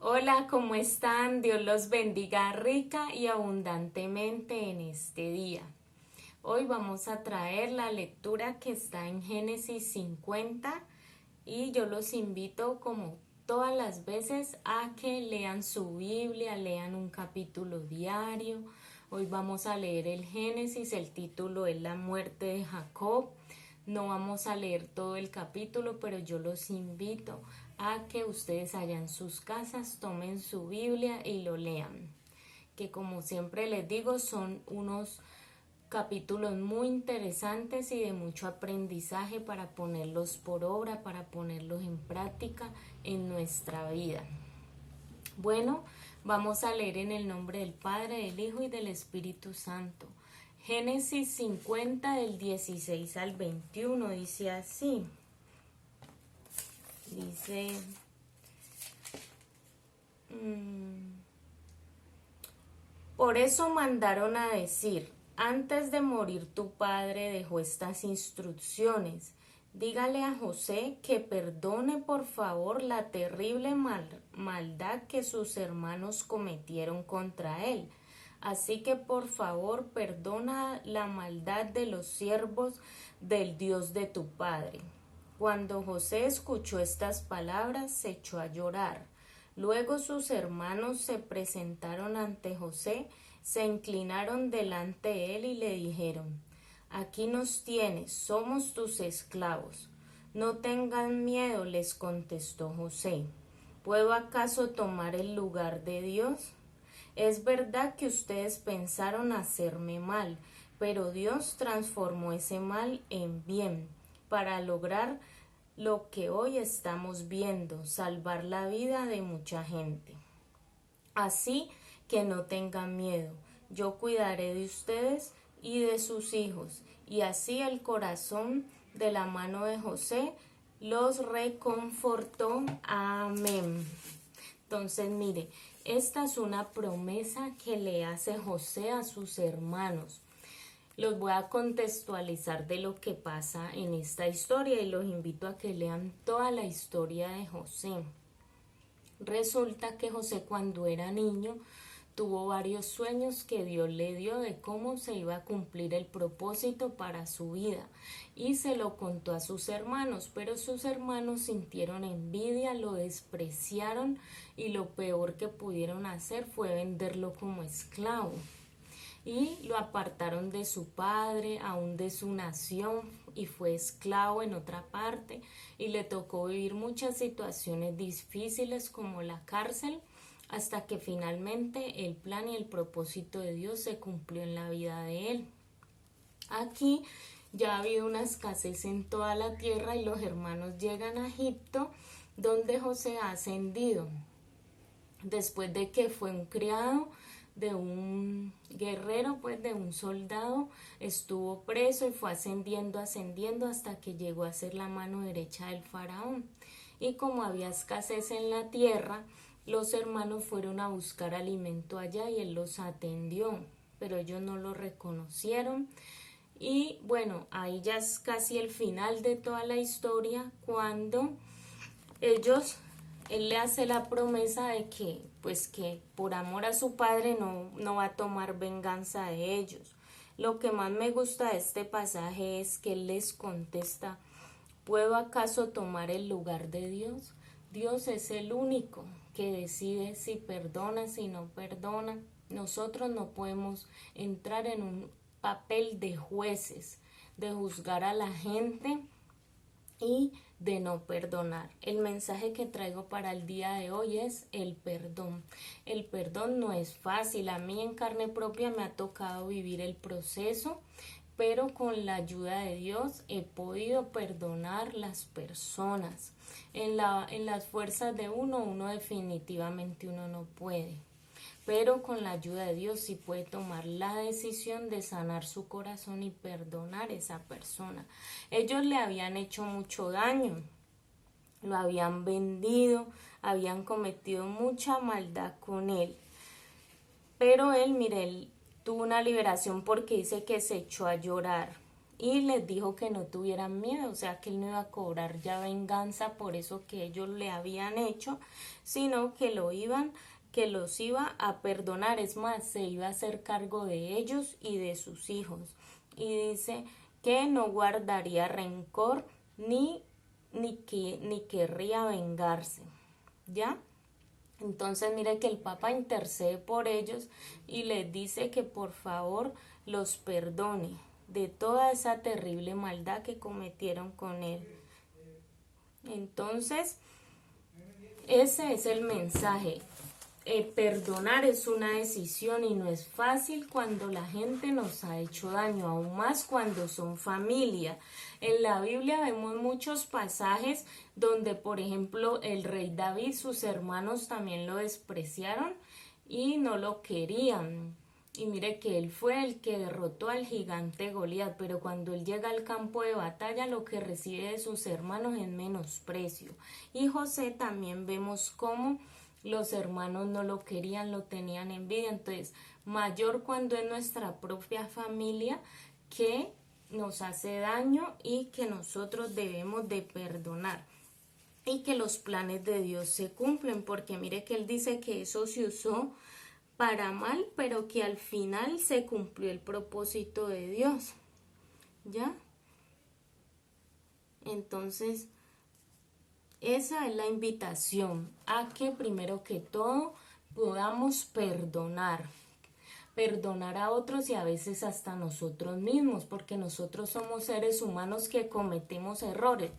Hola, ¿cómo están? Dios los bendiga rica y abundantemente en este día. Hoy vamos a traer la lectura que está en Génesis 50 y yo los invito como todas las veces a que lean su Biblia, lean un capítulo diario. Hoy vamos a leer el Génesis, el título es La muerte de Jacob. No vamos a leer todo el capítulo, pero yo los invito a que ustedes allá en sus casas tomen su Biblia y lo lean. Que como siempre les digo, son unos capítulos muy interesantes y de mucho aprendizaje para ponerlos por obra, para ponerlos en práctica en nuestra vida. Bueno, vamos a leer en el nombre del Padre, del Hijo y del Espíritu Santo. Génesis 50 del 16 al 21 dice así. Dice, por eso mandaron a decir, antes de morir tu padre dejó estas instrucciones. Dígale a José que perdone por favor la terrible maldad que sus hermanos cometieron contra él. Así que por favor perdona la maldad de los siervos del Dios de tu padre. Cuando José escuchó estas palabras, se echó a llorar. Luego sus hermanos se presentaron ante José, se inclinaron delante de él y le dijeron, aquí nos tienes, somos tus esclavos. No tengan miedo, les contestó José. ¿Puedo acaso tomar el lugar de Dios? Es verdad que ustedes pensaron hacerme mal, pero Dios transformó ese mal en bien para lograr lo que hoy estamos viendo, salvar la vida de mucha gente. Así que no tengan miedo, yo cuidaré de ustedes y de sus hijos. Y así el corazón de la mano de José los reconfortó. Amén. Entonces, mire, esta es una promesa que le hace José a sus hermanos. Los voy a contextualizar de lo que pasa en esta historia y los invito a que lean toda la historia de José. Resulta que José cuando era niño tuvo varios sueños que Dios le dio de cómo se iba a cumplir el propósito para su vida y se lo contó a sus hermanos, pero sus hermanos sintieron envidia, lo despreciaron y lo peor que pudieron hacer fue venderlo como esclavo y lo apartaron de su padre, aún de su nación, y fue esclavo en otra parte y le tocó vivir muchas situaciones difíciles como la cárcel hasta que finalmente el plan y el propósito de Dios se cumplió en la vida de él. Aquí ya ha habido una escasez en toda la tierra y los hermanos llegan a Egipto donde José ha ascendido después de que fue un criado de un guerrero, pues de un soldado, estuvo preso y fue ascendiendo hasta que llegó a ser la mano derecha del faraón. Y como había escasez en la tierra, los hermanos fueron a buscar alimento allá y él los atendió, pero ellos no lo reconocieron. Y bueno, ahí ya es casi el final de toda la historia cuando ellos él le hace la promesa de que, pues que por amor a su padre no va a tomar venganza de ellos. Lo que más me gusta de este pasaje es que él les contesta, ¿puedo acaso tomar el lugar de Dios? Dios es el único que decide si perdona, si no perdona. Nosotros no podemos entrar en un papel de jueces, de juzgar a la gente y de no perdonar. El mensaje que traigo para el día de hoy es el perdón. El perdón no es fácil. A mí en carne propia me ha tocado vivir el proceso, pero con la ayuda de Dios he podido perdonar las personas. En las fuerzas de uno definitivamente uno no puede. Pero con la ayuda de Dios sí puede tomar la decisión de sanar su corazón y perdonar a esa persona. Ellos le habían hecho mucho daño, lo habían vendido, habían cometido mucha maldad con él. Pero él, mire, él tuvo una liberación porque dice que se echó a llorar. y les dijo que no tuvieran miedo, o sea que él no iba a cobrar ya venganza por eso que ellos le habían hecho, sino que los iba a perdonar, es más, se iba a hacer cargo de ellos y de sus hijos. Y dice que no guardaría rencor ni querría vengarse, ¿ya? Entonces mire que el Papa intercede por ellos y les dice que por favor los perdone de toda esa terrible maldad que cometieron con él. Entonces, ese es el mensaje. Perdonar es una decisión y no es fácil cuando la gente nos ha hecho daño, aún más cuando son familia. En la Biblia vemos muchos pasajes donde, por ejemplo, el rey David, sus hermanos también lo despreciaron y no lo querían. Y mire que él fue el que derrotó al gigante Goliat, pero cuando él llega al campo de batalla lo que recibe de sus hermanos es menosprecio. Y José también vemos cómo los hermanos no lo querían, lo tenían envidia. Entonces, mayor cuando es nuestra propia familia que nos hace daño y que nosotros debemos de perdonar. Y que los planes de Dios se cumplen, porque mire que él dice que eso se usó para mal, pero que al final se cumplió el propósito de Dios. ¿Ya? Entonces, esa es la invitación a que primero que todo podamos perdonar a otros y a veces hasta nosotros mismos, porque nosotros somos seres humanos que cometemos errores,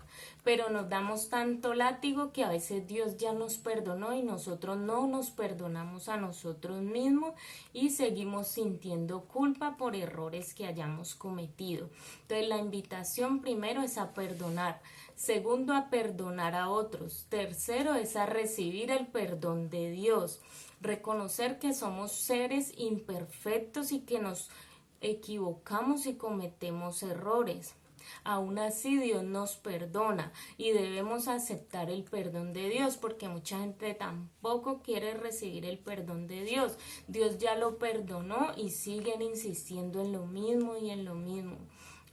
pero nos damos tanto látigo que a veces Dios ya nos perdonó y nosotros no nos perdonamos a nosotros mismos y seguimos sintiendo culpa por errores que hayamos cometido. Entonces la invitación primero es a perdonar, segundo a perdonar a otros, tercero es a recibir el perdón de Dios. Reconocer que somos seres imperfectos y que nos equivocamos y cometemos errores. Aún así Dios nos perdona y debemos aceptar el perdón de Dios, porque mucha gente tampoco quiere recibir el perdón de Dios. Dios ya lo perdonó y siguen insistiendo en lo mismo y en lo mismo.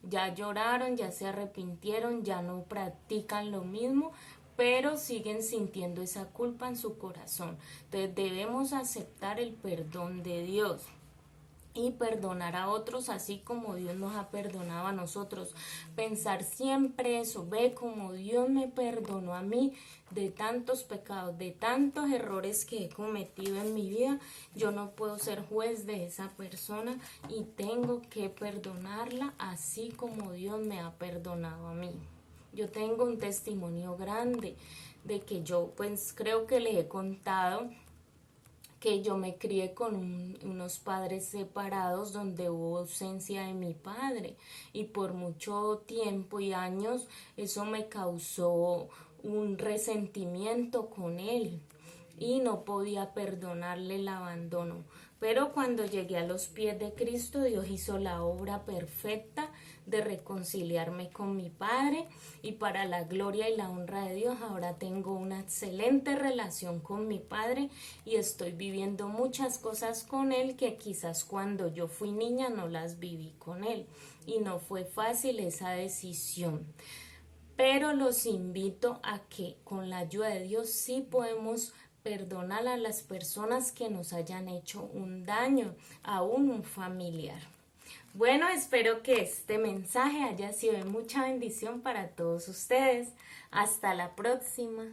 Ya lloraron, ya se arrepintieron, ya no practican lo mismo, pero siguen sintiendo esa culpa en su corazón. Entonces debemos aceptar el perdón de Dios y perdonar a otros así como Dios nos ha perdonado a nosotros. Pensar siempre eso, ve como Dios me perdonó a mí de tantos pecados, de tantos errores que he cometido en mi vida. Yo no puedo ser juez de esa persona y tengo que perdonarla así como Dios me ha perdonado a mí. Yo tengo un testimonio grande de que yo pues creo que les he contado que yo me crié con unos padres separados donde hubo ausencia de mi padre y por mucho tiempo y años eso me causó un resentimiento con él y no podía perdonarle el abandono. Pero cuando llegué a los pies de Cristo, Dios hizo la obra perfecta de reconciliarme con mi Padre y para la gloria y la honra de Dios ahora tengo una excelente relación con mi Padre y estoy viviendo muchas cosas con Él que quizás cuando yo fui niña no las viví con Él y no fue fácil esa decisión. Pero los invito a que con la ayuda de Dios sí podemos perdonar a las personas que nos hayan hecho un daño, aún un familiar. Bueno, espero que este mensaje haya sido de mucha bendición para todos ustedes. Hasta la próxima.